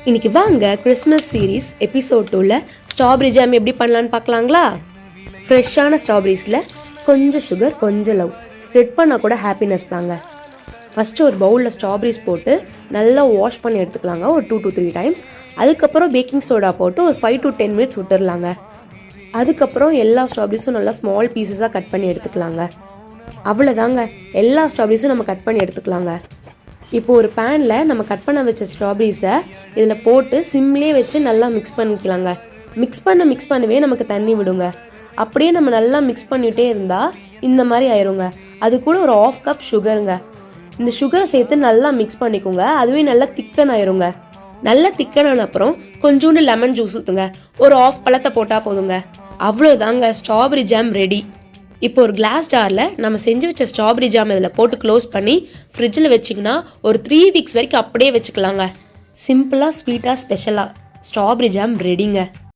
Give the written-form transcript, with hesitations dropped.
இன்னைக்கு வாங்க Christmas series episode 2ல ஸ்ட்ராபெரி ஜாம் எப்படி பண்ணலான்னு பார்க்கலாங்களா? ஃப்ரெஷ்ஷான ஸ்ட்ராபெரிஸில் கொஞ்சம் சுகர், கொஞ்சம் லவ் ஸ்ப்ரெட் பண்ணால் கூட ஹாப்பினஸ் தாங்க. ஃபஸ்ட்டு ஒரு பவுலில் ஸ்ட்ராபெரிஸ் போட்டு நல்லா வாஷ் பண்ணி எடுத்துக்கலாங்க, ஒரு 2 to 3 டைம்ஸ். அதுக்கப்புறம் பேக்கிங் சோடா போட்டு ஒரு 5 to 10 மினிட்ஸ் விட்டுடலாங்க. அதுக்கப்புறம் எல்லா ஸ்ட்ராபெரிஸும் நல்லா ஸ்மால் பீசஸாக கட் பண்ணி எடுத்துக்கலாங்க. அவ்வளோதாங்க, எல்லா ஸ்ட்ராபெரிஸும் நம்ம கட் பண்ணி எடுத்துக்கலாங்க. இப்போ ஒரு பேனில் நம்ம கட் பண்ண வச்ச ஸ்ட்ராபெரிஸை இதில் போட்டு சிம்லேயே வச்சு நல்லா மிக்ஸ் பண்ணிக்கலாங்க. மிக்ஸ் பண்ணவே நமக்கு தண்ணி விடுங்க. அப்படியே நம்ம நல்லா மிக்ஸ் பண்ணிகிட்டே இருந்தால் இந்த மாதிரி ஆயிருங்க. அது கூட ஒரு 1/2 கப் சுகருங்க. இந்த சுகரை சேர்த்து நல்லா மிக்ஸ் பண்ணிக்கோங்க. அதுவே நல்லா திக்கன் ஆயிருங்க. நல்லா திக்கனான அப்புறம் கொஞ்சோண்டு லெமன் ஜூஸ் ஊற்றுங்க. ஒரு 1/2 பழத்தை போட்டால் போதுங்க. அவ்வளோதாங்க, ஸ்ட்ராபெரி ஜாம் ரெடி. இப்போ ஒரு கிளாஸ் ஜாரில் நம்ம செஞ்சு வச்ச ஸ்ட்ராபெரி ஜாம் இதில் போட்டு க்ளோஸ் பண்ணி ஃப்ரிட்ஜில் வச்சிங்கன்னா ஒரு 3 வீக்ஸ் வரைக்கும் அப்படியே வச்சுக்கலாங்க. சிம்பிளாக, ஸ்வீட்டாக, ஸ்பெஷலாக ஸ்ட்ராபெரி ஜாம் ரெடிங்க.